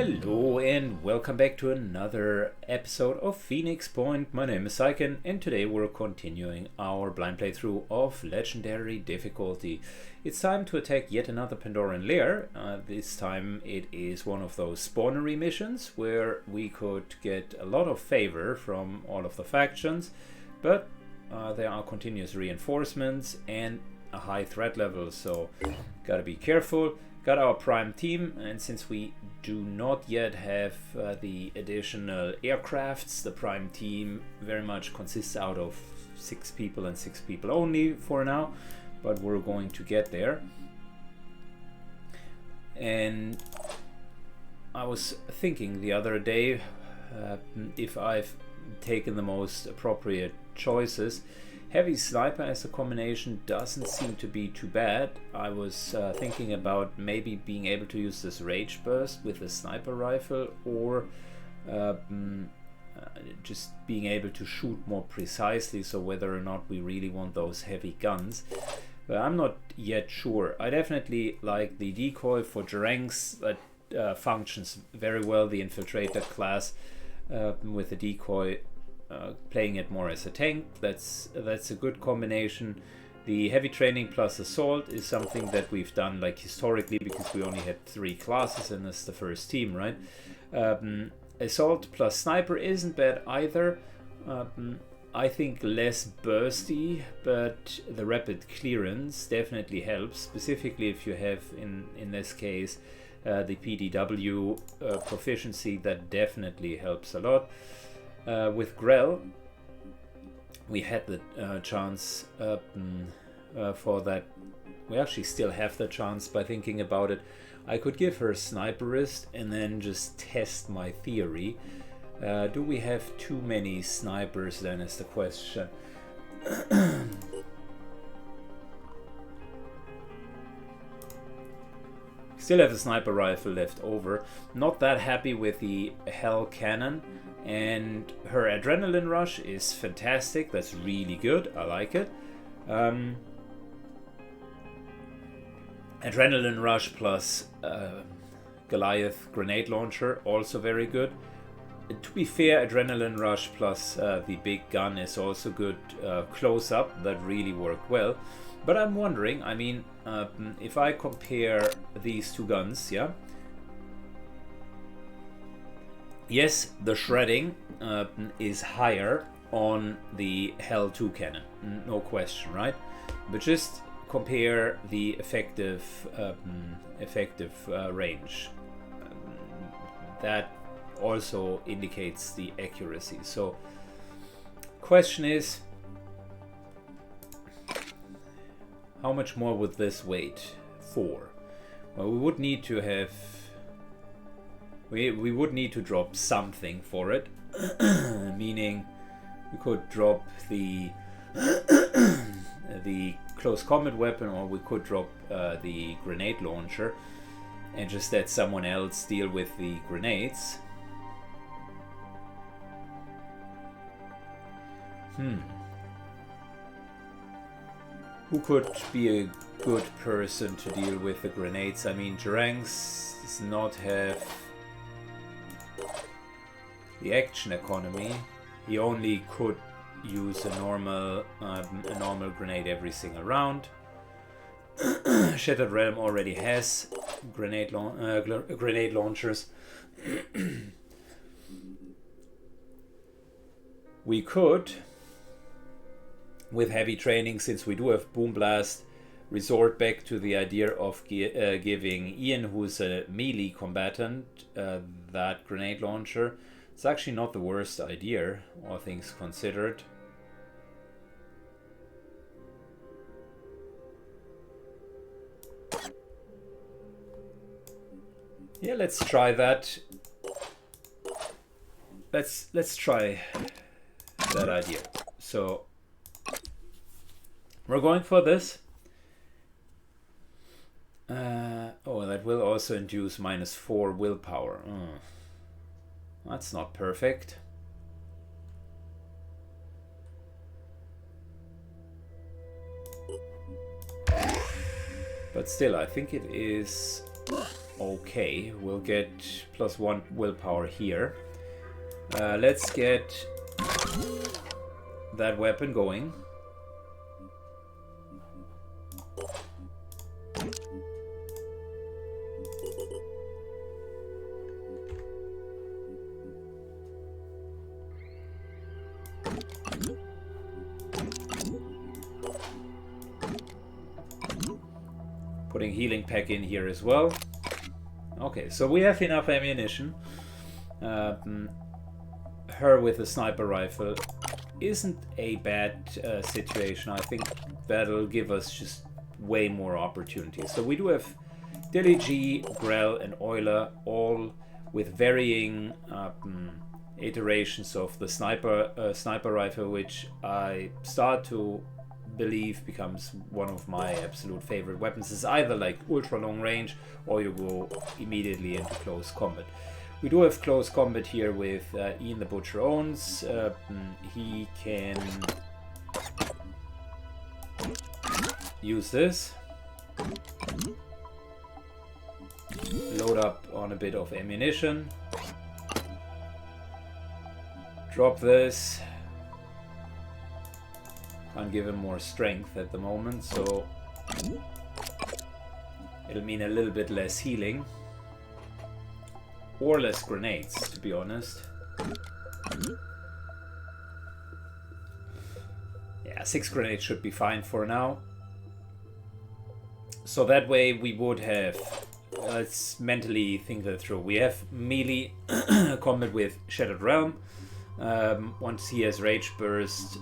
Hello and welcome back to another episode of Phoenix Point. My name is Syken and today we're continuing our blind playthrough of Legendary difficulty. It's time to attack yet another Pandoran lair. This time it is one of those spawnery missions where we could get a lot of favor from all of the factions, but there are continuous reinforcements and a high threat level, so gotta be careful. Got our prime team, and since we do not yet have the additional aircrafts, the prime team very much consists out of 6 people and 6 people only for now, but we're going to get there. And I was thinking the other day if I've taken the most appropriate choices. Heavy sniper as a combination doesn't seem to be too bad. I was thinking about maybe being able to use this rage burst with a sniper rifle, or just being able to shoot more precisely, so whether or not we really want those heavy guns. But I'm not yet sure. I definitely like the decoy for Jerangs. That functions very well, the infiltrator class with the decoy. Playing it more as a tank, that's a good combination. The heavy training plus assault is something that we've done like historically, because we only had 3 classes and it's the first team, right? Assault plus sniper isn't bad either. I think less bursty, but the rapid clearance definitely helps, specifically if you have in this case the PDW proficiency. That definitely helps a lot. With Grell, we had the chance for that. We actually still have the chance by thinking about it. I could give her Sniperist and then just test my theory. Do we have too many snipers then is the question. Still have a sniper rifle left over. Not that happy with the Hell Cannon. And her Adrenaline Rush is fantastic. That's really good. I like it. Adrenaline Rush plus Goliath Grenade Launcher, also very good. To be fair, Adrenaline Rush plus the big gun is also good. Close up, that really worked well. But I'm wondering, I mean, if I compare these two guns, yeah? Yes, the shredding is higher on the Hell 2 cannon, no question, right? But just compare the effective range. That also indicates the accuracy. So, question is, how much more would this weight for? Well, we would need to have. We would need to drop something for it, meaning we could drop the the close combat weapon, or we could drop the grenade launcher and just let someone else deal with the grenades. Who could be a good person to deal with the grenades? I mean, Jerangs does not have the action economy. He only could use a normal grenade every single round. Shattered Realm already has grenade launchers. We could, with heavy training, since we do have Boom Blast, resort back to the idea of giving Ian, who's a melee combatant, that grenade launcher. It's actually not the worst idea, all things considered. Yeah, let's try that. Let's try that idea. So we're going for this. Oh, that will also induce -4 willpower. That's not perfect. But still, I think it is okay. We'll get +1 willpower here. Let's get that weapon going. Putting healing pack in here as well. Okay, so we have enough ammunition. Her with a sniper rifle isn't a bad situation. I think that'll give us just way more opportunities. So we do have Dilly G, Grell, and Euler, all with varying iterations of the sniper rifle, which I start to believe becomes one of my absolute favorite weapons. It's either like ultra long range or you go immediately into close combat. We do have close combat here with Ian the Butcher Owens. He can use this, load up on a bit of ammunition, drop this. Can't give him more strength at the moment, so it'll mean a little bit less healing. Or less grenades, to be honest. Yeah, 6 grenades should be fine for now. So that way we would have... let's mentally think that through. We have melee combat with Shattered Realm. Once he has Rage Burst,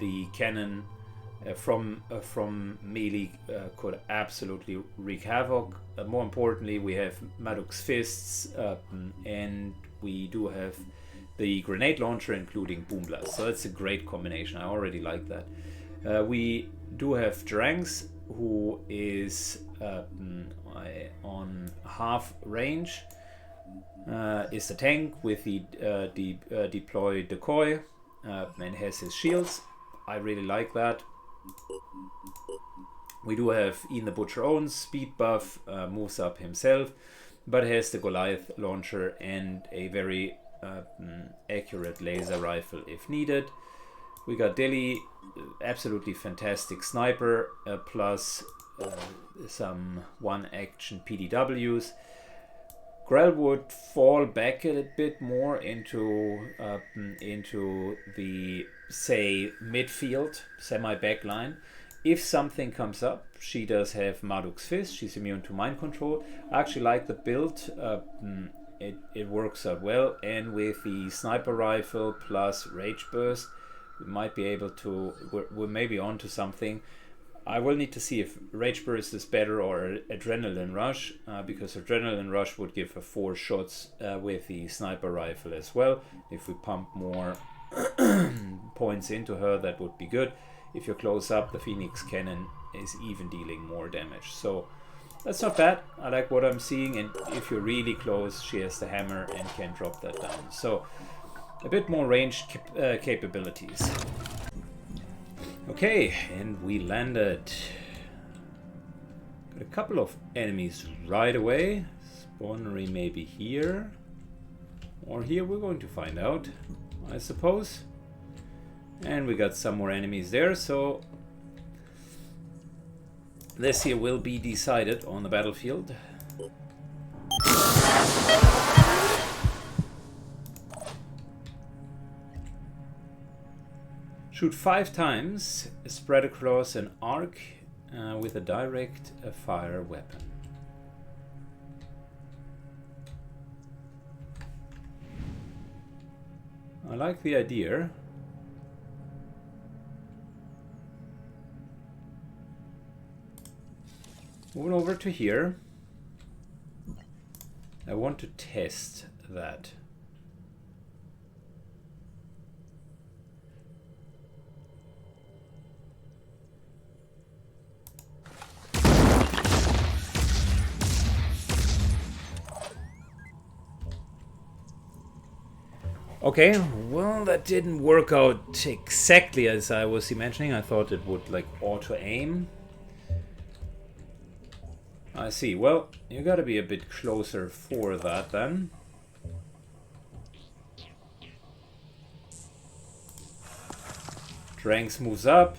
the cannon from melee could absolutely wreak havoc. More importantly, we have Maduk's Fists, and we do have the grenade launcher, including Boom Blast. So that's a great combination. I already like that. We do have Dranks, who is on half range. Is a tank with the deploy decoy and has his shields. I really like that. We do have Ian the Butcher Owens, speed buff, moves up himself, but has the Goliath launcher and a very accurate laser rifle if needed. We got Dilly, absolutely fantastic sniper, plus some one-action PDWs. Grell would fall back a bit more into the, say, midfield, semi-backline. If something comes up, she does have Marduk's Fist. She's immune to mind control. I actually like the build. It works out well. And with the sniper rifle plus Rage Burst, we might be able to... We're maybe onto something. I will need to see if Rage Burst is better or Adrenaline Rush, because Adrenaline Rush would give her 4 shots with the sniper rifle as well. If we pump more points into her, that would be good. If you're close up, the Phoenix Cannon is even dealing more damage. So that's not bad. I like what I'm seeing, and if you're really close, she has the hammer and can drop that down. So a bit more range capabilities. Okay, and we landed. Got a couple of enemies right away. Spawnery maybe here. Or here, we're going to find out, I suppose. And we got some more enemies there, so this here will be decided on the battlefield. Shoot 5 times, spread across an arc with a direct fire weapon. I like the idea. Moving over to here. I want to test that. Okay, well, that didn't work out exactly as I was imagining. I thought it would like auto aim. I see. Well, you gotta be a bit closer for that then. Dranks moves up.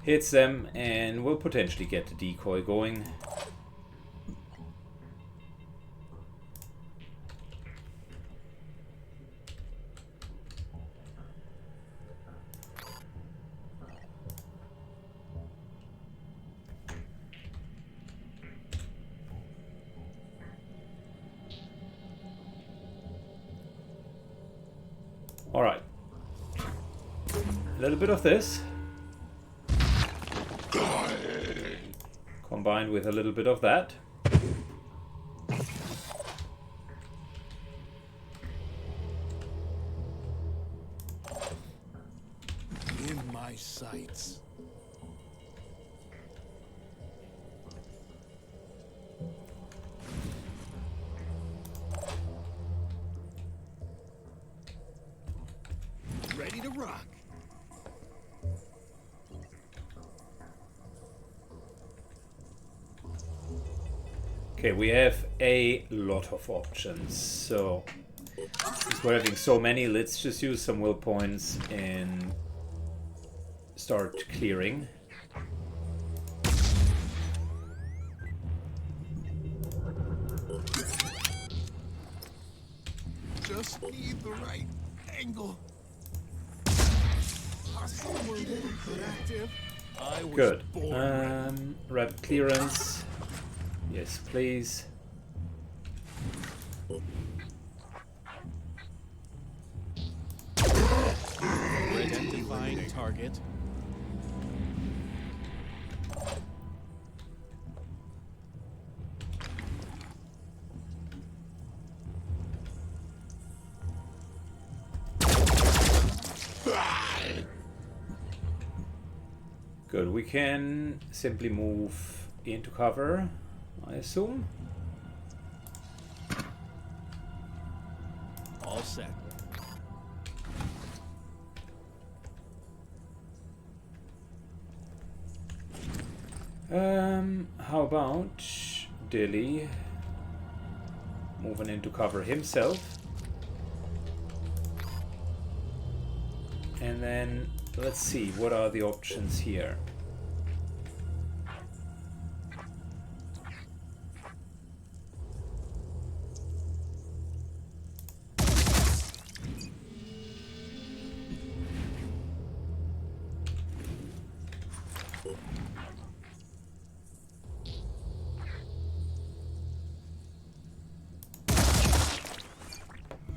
Hits them and will potentially get the decoy going. All right. A little bit of this. Combined with a little bit of that. In my sights. Ready to rock. Okay, we have a lot of options, so since we're having so many, let's just use some will points and start clearing. Just need the right angle. Somewhere more active. I was Good. born. Rapid clearance. Yes, please. Identifying target. Good, we can simply move into cover, I assume. All set. How about Dilly moving into cover himself? And then let's see, what are the options here?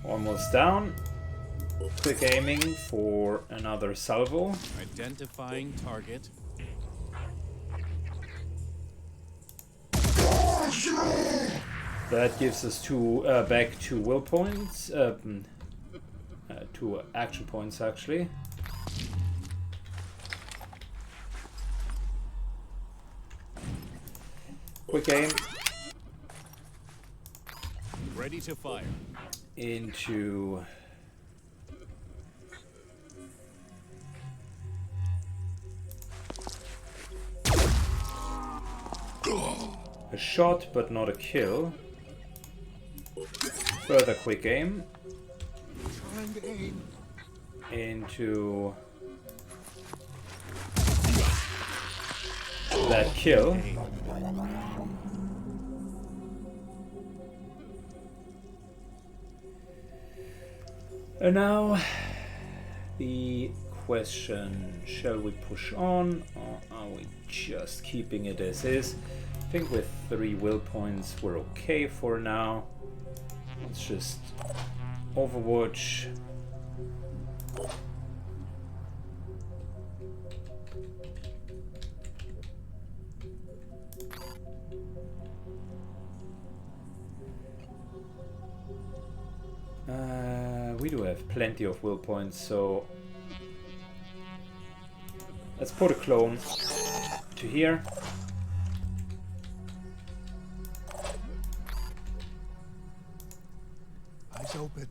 Almost down. Quick aiming for another salvo. Identifying target. That gives us back 2 will points. 2 action points actually. Quick aim. Ready to fire. Into a shot, but not a kill. Further quick aim. Trying to aim. Into that kill. And now the question, shall we push on or are we just keeping it as is? I think with 3 will points we're okay for now. Let's just Overwatch. We do have plenty of will points, so let's put a clone to here. Eyes open.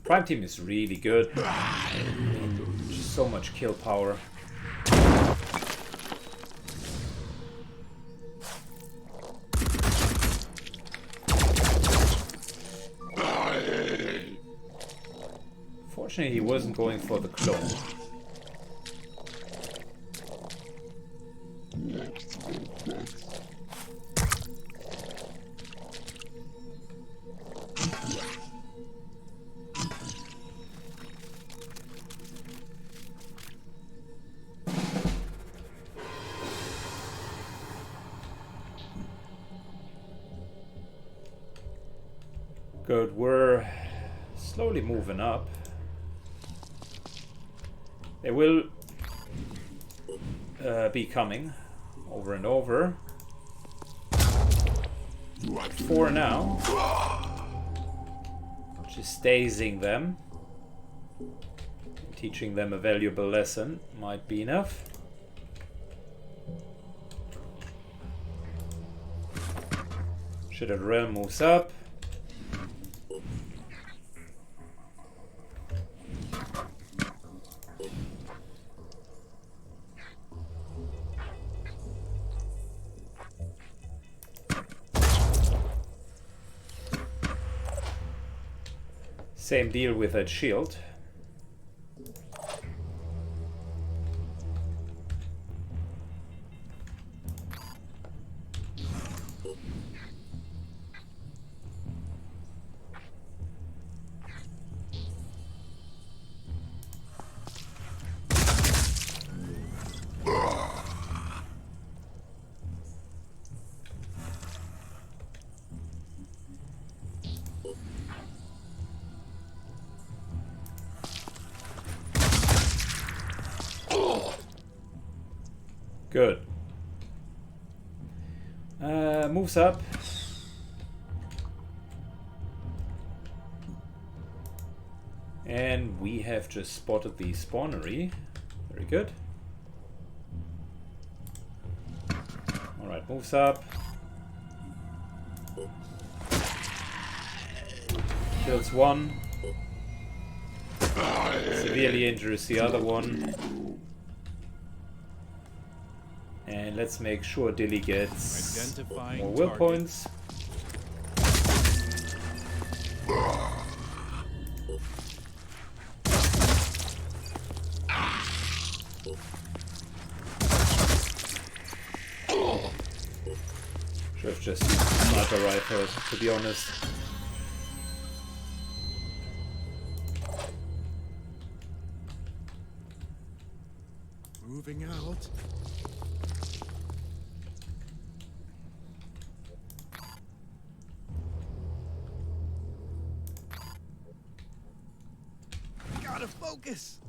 Prime team is really good. I mean, just so much kill power. Fortunately, he wasn't going for the clone. Good, we're slowly moving up. They will be coming over and over. 4 now. Just dazing them. Teaching them a valuable lesson might be enough. Shattered Realm moves up. Same deal with that shield. Good. Moves up. And we have just spotted the spawnery. Very good. Alright, moves up. Kills one. Severely injures the other one. And let's make sure Dilly gets more will points. Should have just used the sniper rifle, to be honest. Moving out. Gotta focus.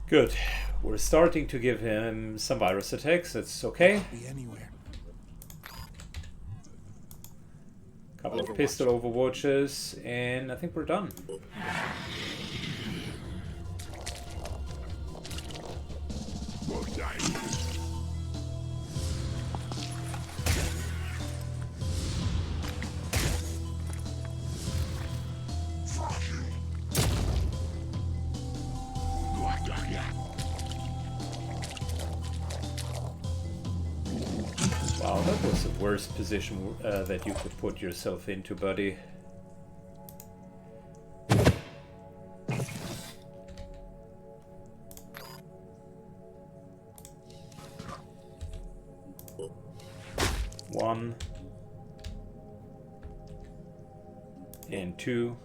Good. We're starting to give him some virus attacks. That's okay. Be anywhere. Couple of pistol overwatches, and I think we're done. Wow, that was the worst position that you could put yourself into, buddy. One. And 2.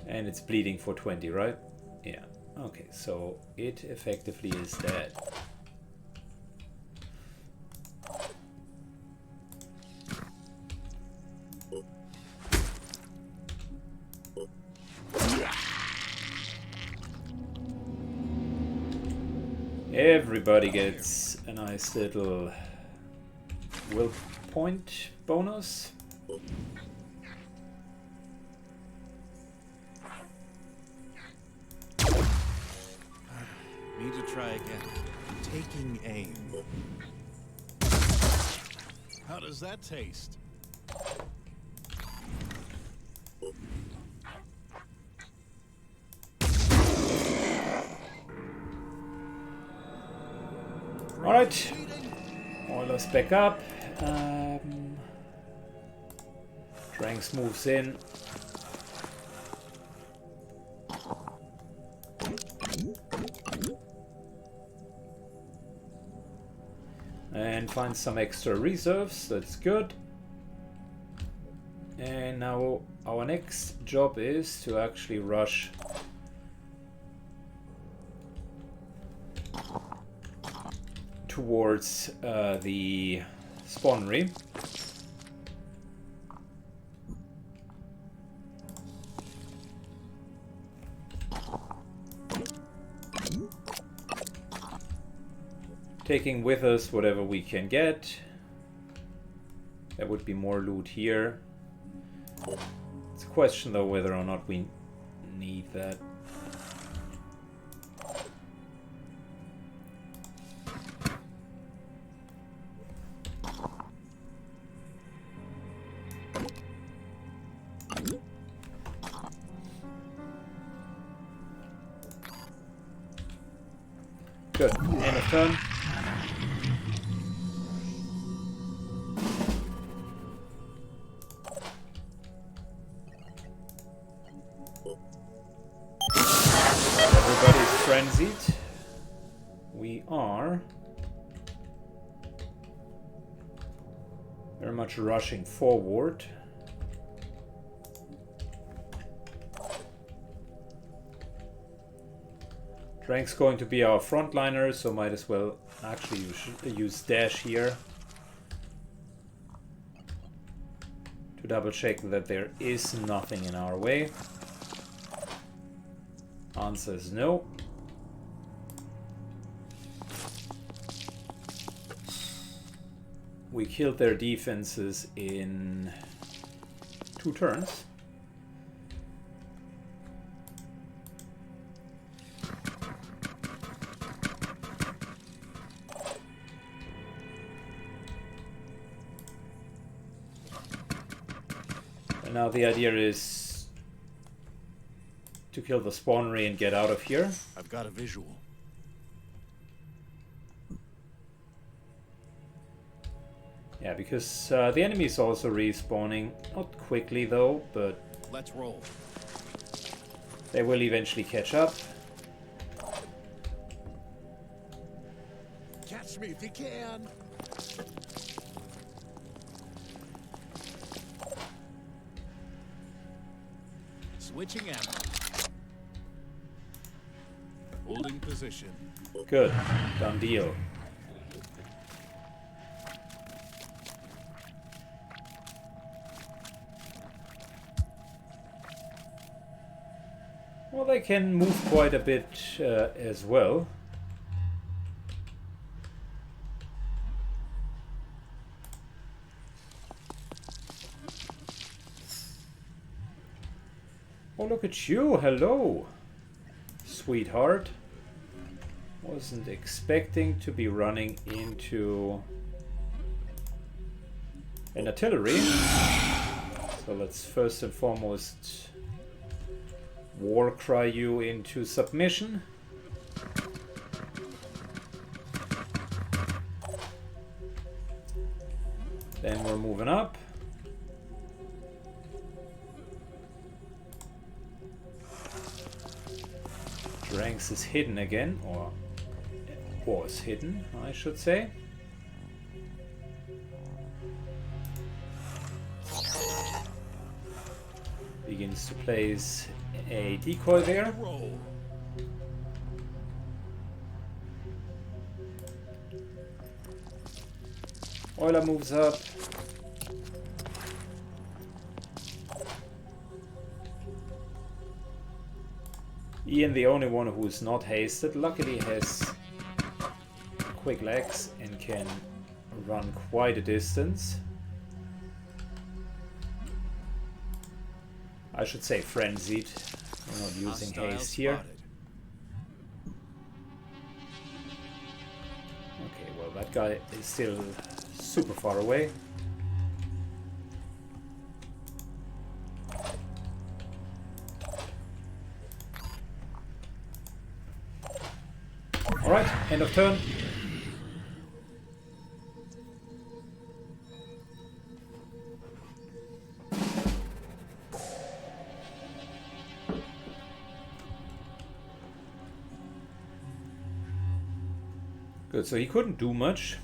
And it's bleeding for 20, right? Yeah. Okay, so it effectively is dead. Everybody gets a nice little will point bonus. Need to try again. Taking aim. How does that taste? Alright. Oilers back up. Dranks moves in. And finds some extra reserves. That's good. And now our next job is to actually rush towards the spawnery. Taking with us whatever we can get. There would be more loot here. It's a question though whether or not we need that. Good. End of turn. Everybody's frenzied. We are very much rushing forward. Drank's going to be our frontliner, so might as well actually use dash here to double check that there is nothing in our way. Answer is no. We killed their defenses in 2 turns. And now the idea is to kill the spawnery and get out of here. I've got a visual. Yeah, because the enemy is also respawning. Not quickly though, but let's roll. They will eventually catch up. Catch me if you can. Switching ammo. Holding position. Good. Done deal. Well, they can move quite a bit as well. Oh, look at you. Hello, sweetheart. Wasn't expecting to be running into an artillery. So let's first and foremost war cry you into submission. Then we're moving up. Dranks is hidden again, or was hidden, I should say. Begins to place a decoy there. Oiler moves up. Ian, the only one who is not hasted, luckily has quick legs and can run quite a distance. I should say frenzied. We're not using haste here. that guy is still super far away. Alright, end of turn. Good, so he couldn't do much.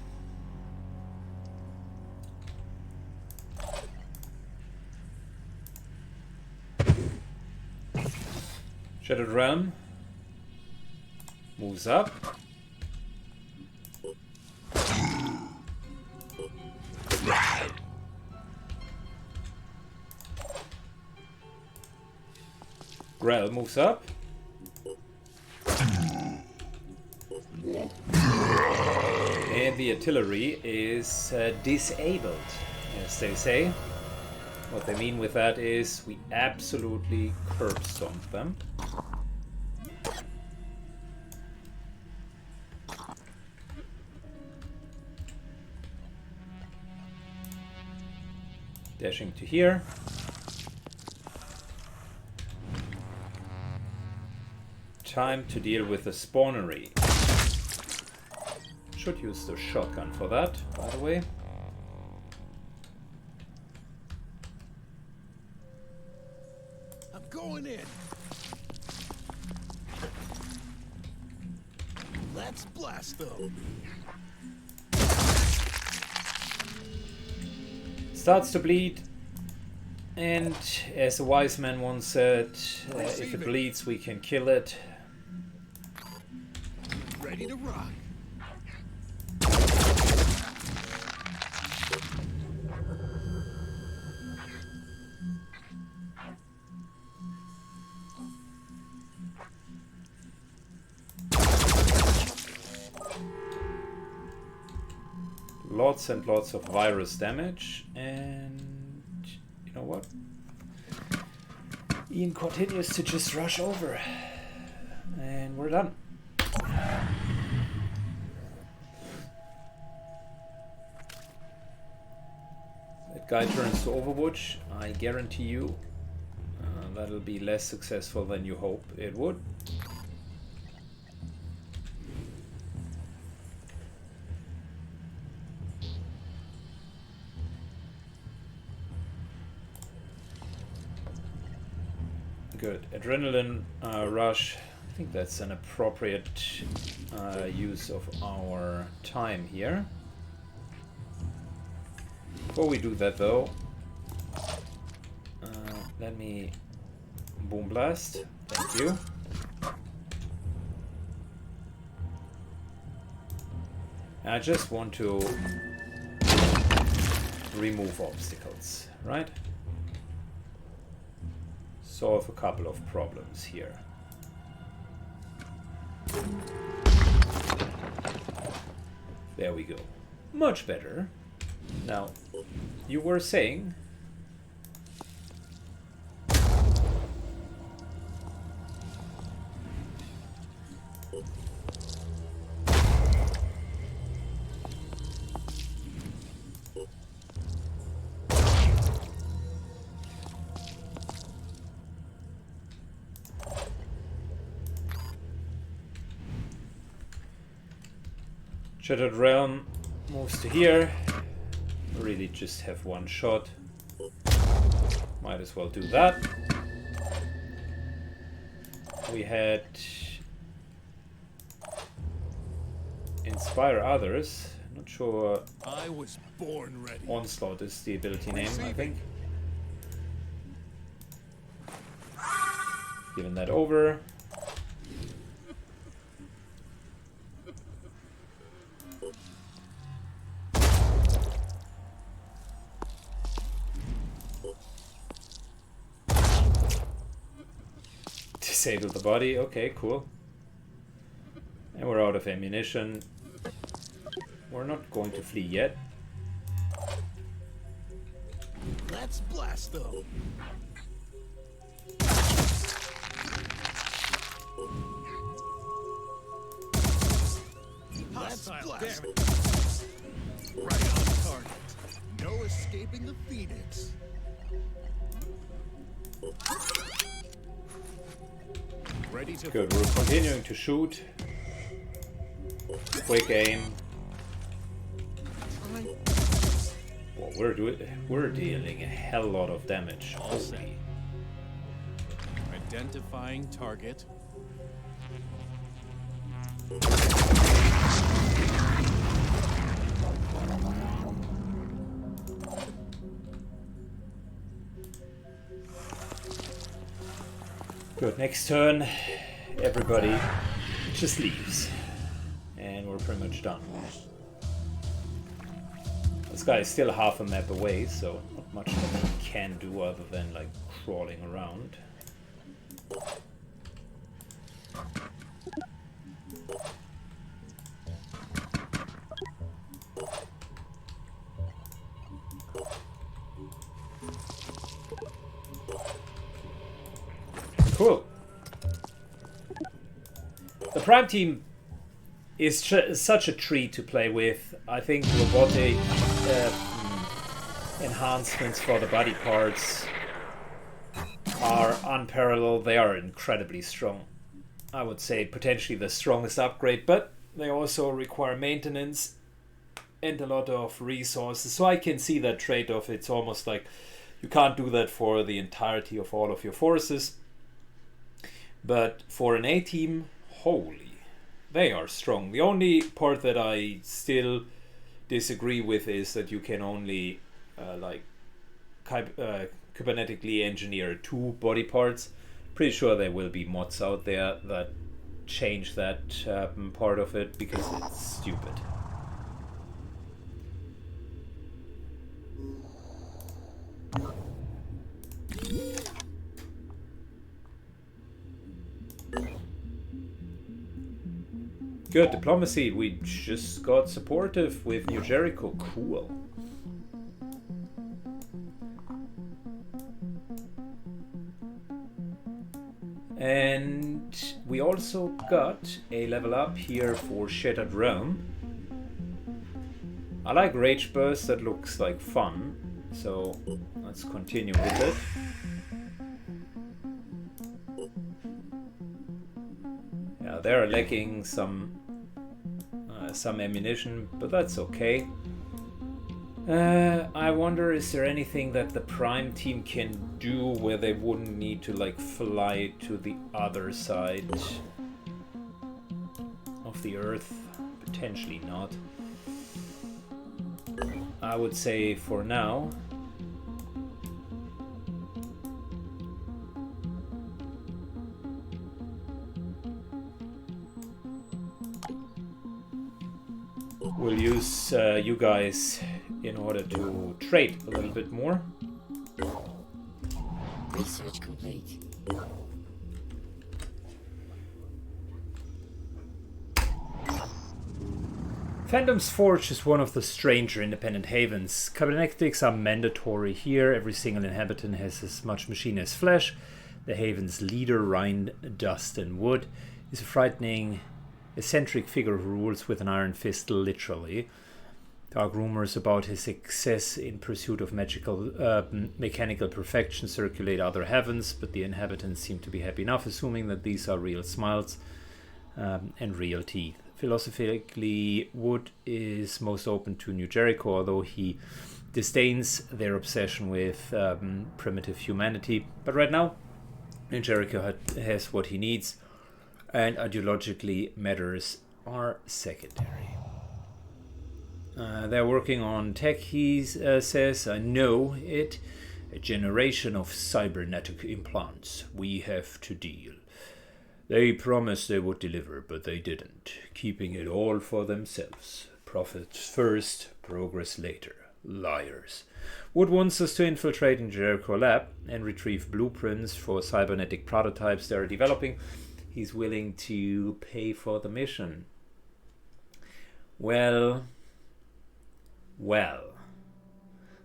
Shattered Realm moves up. Grell moves up. And the artillery is disabled, as they say. What they mean with that is we absolutely curb stomp them. Dashing to here. Time to deal with the spawnery. Should use the shotgun for that, by the way. I'm going in. Let's blast them. Starts to bleed, and as a wise man once said, if it bleeds, we can kill it. Ready to rock. Lots and lots of virus damage, and you know what? Ian continues to just rush over, and we're done. That guy turns to Overwatch. I guarantee you that'll be less successful than you hope it would. Good. Adrenaline rush. I think that's an appropriate use of our time here. Before we do that though, let me boom blast. Thank you. I just want to remove obstacles, right? Solve a couple of problems here. There we go. Much better. Now, you were saying... Shattered Realm moves to here. Really just have one shot. Might as well do that. We had Inspire Others. Not sure. I was born ready. Onslaught is the ability name, I think. Giving that over. Disable the body. Okay, cool. And we're out of ammunition. We're not going to flee yet. Let's blast them. Let's blast them. Right on target. No escaping the Phoenix. Ready to Good, we're continuing to shoot. Quick aim. Well, we're dealing a hell lot of damage. All set. Holy. Identifying target. Good, next turn, everybody just leaves. And we're pretty much done. This guy is still half a map away, so not much that he can do other than like crawling around. Cool. The Prime team is such a treat to play with. I think robotic enhancements for the body parts are unparalleled. They are incredibly strong. I would say potentially the strongest upgrade, but they also require maintenance and a lot of resources. So I can see that trade-off. It's almost like you can't do that for the entirety of all of your forces. But for an A-team, holy, they are strong. The only part that I still disagree with is that you can only kybernetically engineer 2 body parts. Pretty sure there will be mods out there that change that part of it because it's stupid. Good, diplomacy. We just got supportive with New Jericho. Cool. And we also got a level up here for Shattered Realm. I like Rage Burst, that looks like fun. So let's continue with it. Yeah, they're lacking some ammunition, but that's okay. I wonder, is there anything that the Prime team can do where they wouldn't need to like fly to the other side of the Earth? Potentially not. I would say for now we'll use you guys in order to trade a little bit more. Research complete. Phantom's Forge is one of the stranger independent havens. Cybernetics are mandatory here. Every single inhabitant has as much machine as flesh. The haven's leader, Rind, Dust and Wood, is a frightening, eccentric figure who rules with an iron fist, literally. Dark rumors about his success in pursuit of mechanical perfection circulate other heavens, but the inhabitants seem to be happy enough, assuming that these are real smiles and real teeth. Philosophically, Wood is most open to New Jericho, although he disdains their obsession with primitive humanity. But right now, New Jericho has what he needs, and ideologically matters are secondary. They're working on tech, he says. I know it. A generation of cybernetic implants. We have to deal. They promised they would deliver, but they didn't, keeping it all for themselves. Profits first, progress later. Liars. Wood wants us to infiltrate in Jericho Lab and retrieve blueprints for cybernetic prototypes they are developing. He's willing to pay for the mission. Well,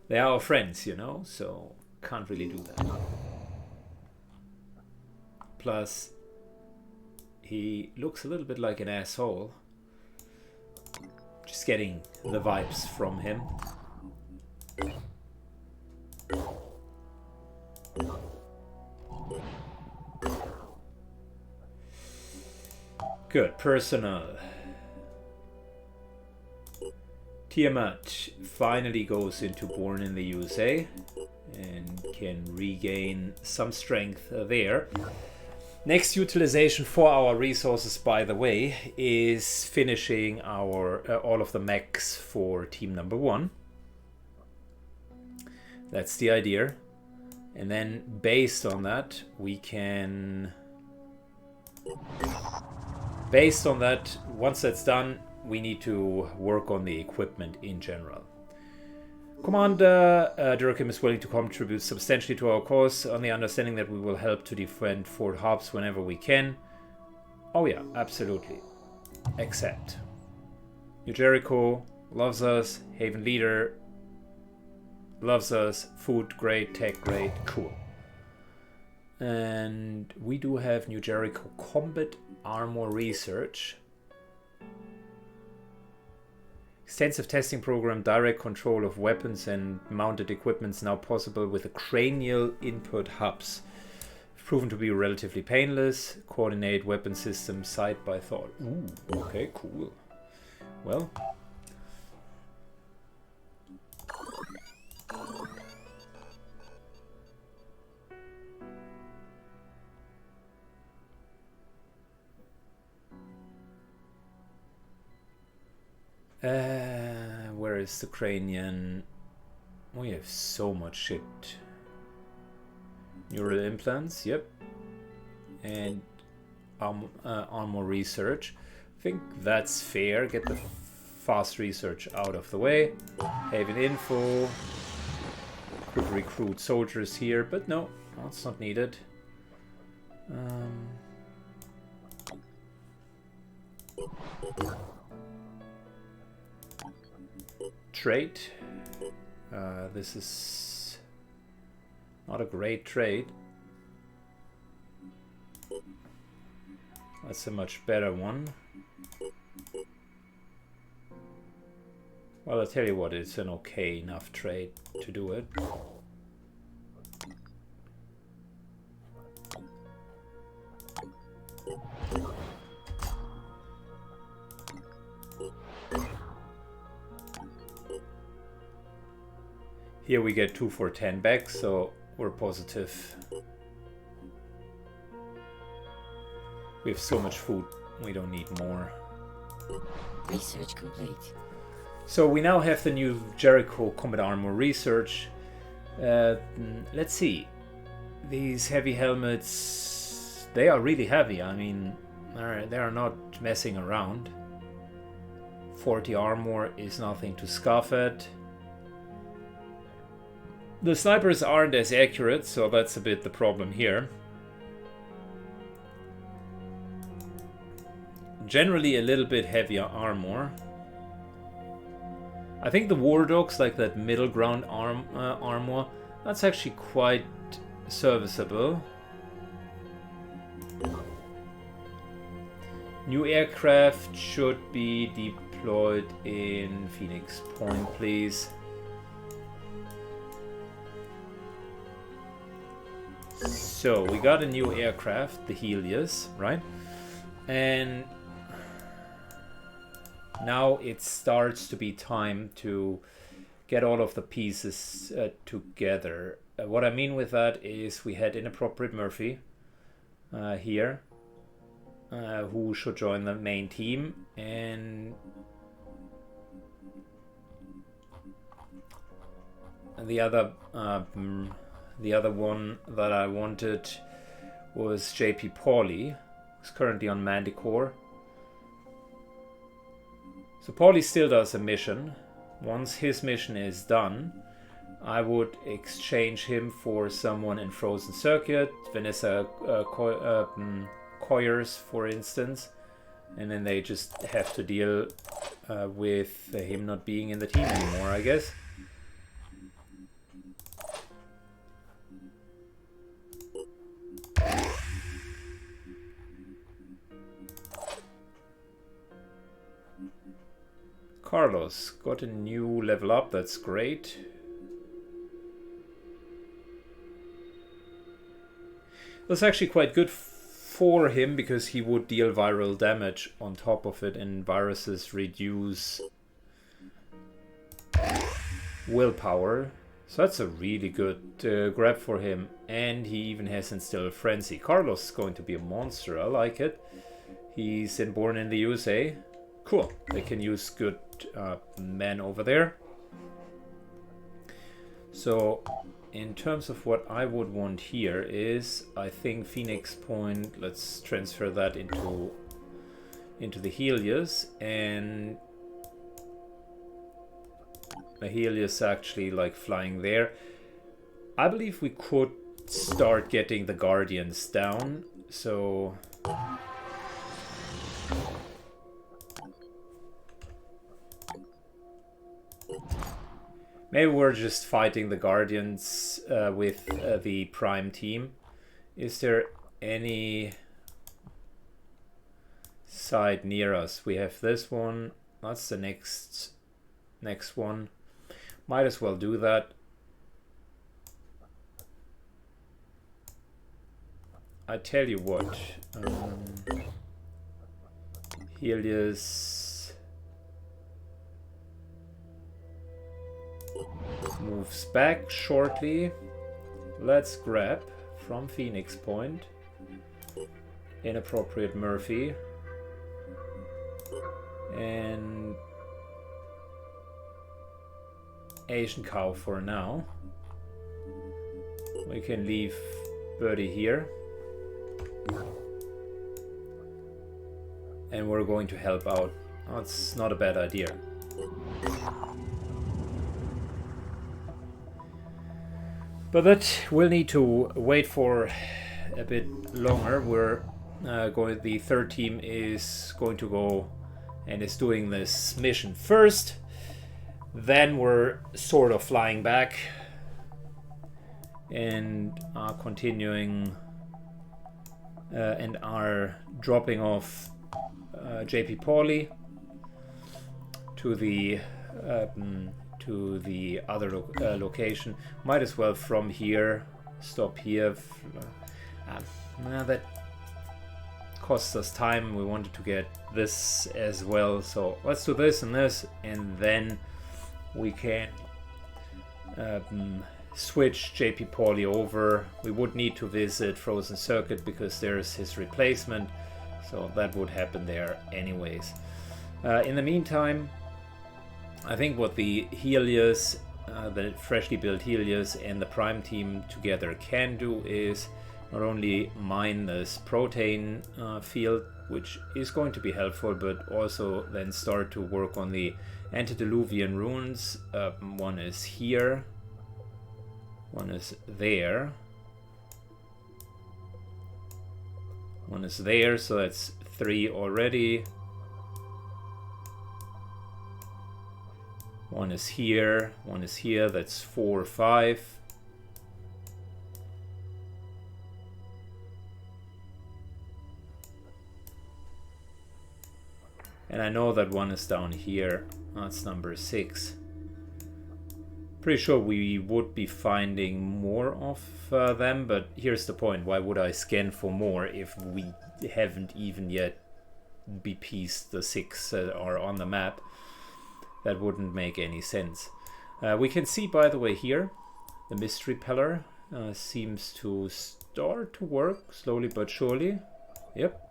they are our friends, you know, so can't really do that. Plus, he looks a little bit like an asshole. Just getting the vibes from him. Good. Personal. Tiamat finally goes into Born in the USA and can regain some strength there. Next utilization for our resources, by the way, is finishing our all of the mechs for team number 1. That's the idea. And then based on that, we can... Based on that, once that's done, we need to work on the equipment in general. Commander Durham is willing to contribute substantially to our cause on the understanding that we will help to defend Fort Hobbs whenever we can. Oh yeah, absolutely. Accept. New Jericho loves us. Haven Leader loves us. Food great, tech great, cool. And we do have New Jericho Combat Armor Research. Extensive testing program, direct control of weapons and mounted equipment is now possible with the cranial input hubs. Proven to be relatively painless. Coordinate weapon system side by thought. Ooh, okay, cool. Well. Where is the cranian? We have so much shit. Neural implants, yep. And armor research. I think that's fair. Get the fast research out of the way. Haven info. Could recruit soldiers here, but no, that's not needed. Trade. This is not a great trade. That's a much better one. Well, I'll tell you what, it's an okay enough trade to do it. Here we get 2 for 10 back, so we're positive. We have so much food, we don't need more. Research complete. So we now have the new Jericho Combat Armor Research. Let's see. These heavy helmets, they are really heavy. I mean, they are not messing around. 40 armor is nothing to scoff at. The snipers aren't as accurate, so that's a bit the problem here. Generally a little bit heavier armor. I think the war dogs, like that middle ground armor, that's actually quite serviceable. New aircraft should be deployed in Phoenix Point, please. So we got a new aircraft, the Helios, right? And now it starts to be time to get all of the pieces together. What I mean with that is we had Inappropriate Murphy here, who should join the main team, and the other one that I wanted was JP Pauly, who's currently on Manticore. So Pauly still does a mission. Once his mission is done, I would exchange him for someone in Frozen Circuit, Vanessa Coyers, for instance, and then they just have to deal with him not being in the team anymore, I guess. Carlos got a new level up, that's great. That's actually quite good for him because he would deal viral damage on top of it, and viruses reduce willpower. So that's a really good grab for him. And he even has Instill Frenzy. Carlos is going to be a monster, I like it. He's born in the USA. Cool, they can use good men over there. So in terms of what I would want here is, I think Phoenix Point, let's transfer that into the Helios, and the Helios actually like flying there. I believe we could start getting the Guardians down, so maybe we're just fighting the Guardians with the Prime team. Is there any side near us? We have this one. That's the next one. Might as well do that. I tell you what. Helios moves back shortly. Let's grab from Phoenix Point inappropriate Murphy and Asian Cow for now. We can leave Birdie here, and we're going to help out. That's not a bad idea. But that we'll need to wait for a bit longer. We're the third team is going to go and is doing this mission first. Then we're sort of flying back and are continuing and are dropping off JP Pauli to the other location. Might as well from here stop here. That costs us time. We wanted to get this as well, so let's do this and this, and then we can switch JP Pauli over. We would need to visit Frozen Circuit because there's his replacement, so that would happen there anyways. In the meantime, I think what the Helios, the freshly built Helios and the Prime team together can do is not only mine this protein field, which is going to be helpful, but also then start to work on the antediluvian runes. One is here, one is there, one is there, so that's 3 already. One is here, that's 4 or 5. And I know that one is down here. That's number 6. Pretty sure we would be finding more of them, but here's the point. Why would I scan for more if we haven't even yet BP'd the 6 that are on the map? That wouldn't make any sense. We can see, by the way, here, the Mystery Peller seems to start to work slowly but surely. Yep.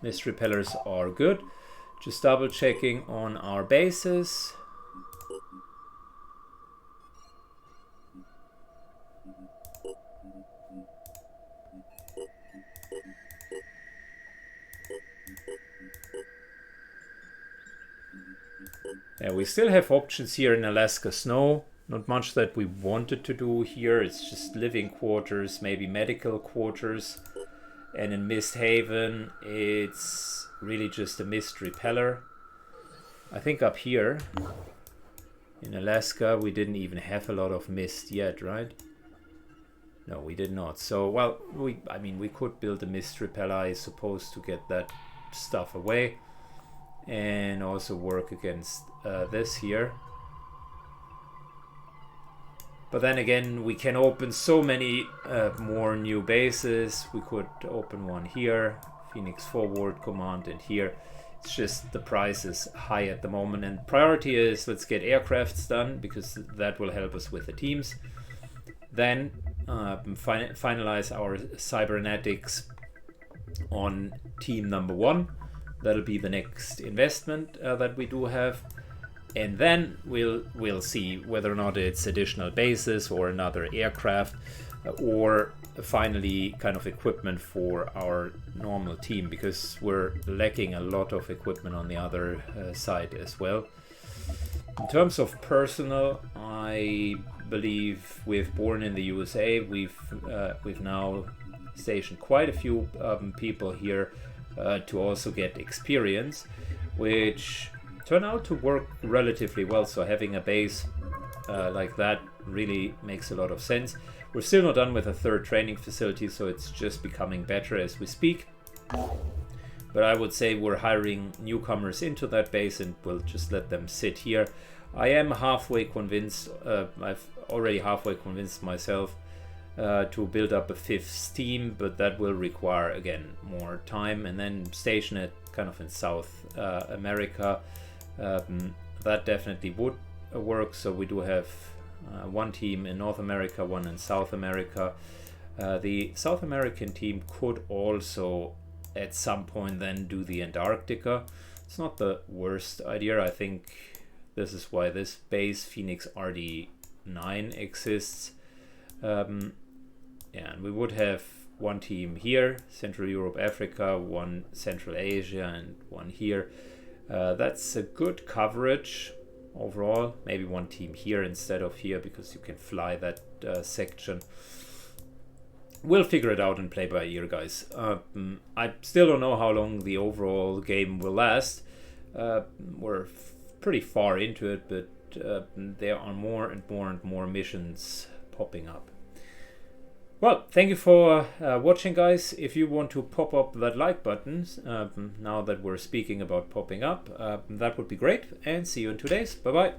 Mystery Pellers are good. Just double checking on our bases. Yeah, we still have options here in Alaska Snow. Not much that we wanted to do here. It's just living quarters, maybe medical quarters. And in Mist Haven, it's really just a Mystery Peller. I think up here in Alaska, we didn't even have a lot of mist yet, right? No, we did not. So, well, I mean, we could build a Mystery Peller, I suppose, to get that stuff away. and also work against this here. But then again, we can open so many more new bases. We could open one here, Phoenix Forward Command, and here. It's just the price is high at the moment, and priority is let's get aircrafts done because that will help us with the teams. Then finalize our cybernetics on team number 1. That'll be the next investment that we do have. And then we'll see whether or not it's additional bases or another aircraft or finally kind of equipment for our normal team, because we're lacking a lot of equipment on the other side as well. In terms of personnel, I believe with Born in the USA, we've now stationed quite a few people here to also get experience, which turn out to work relatively well. So having a base like that really makes a lot of sense. We're still not done with a third training facility, so it's just becoming better as we speak. But I would say we're hiring newcomers into that base and we'll just let them sit here. I am halfway convinced, I've already halfway convinced myself to build up a 5th team, but that will require again more time, and then station it kind of in South America. That definitely would work. So we do have one team in North America, one in South America. The South American team could also at some point then do the Antarctica. It's not the worst idea. I think this is why this base Phoenix RD9 exists. And we would have one team here, Central Europe, Africa, one Central Asia, and one here. That's a good coverage overall. Maybe one team here instead of here because you can fly that section. We'll figure it out and play by ear, guys. I still don't know how long the overall game will last. We're pretty far into it, but there are more and more and more missions popping up. Well, thank you for watching, guys. If you want to pop up that like button, now that we're speaking about popping up, that would be great. And see you in 2 days. Bye-bye.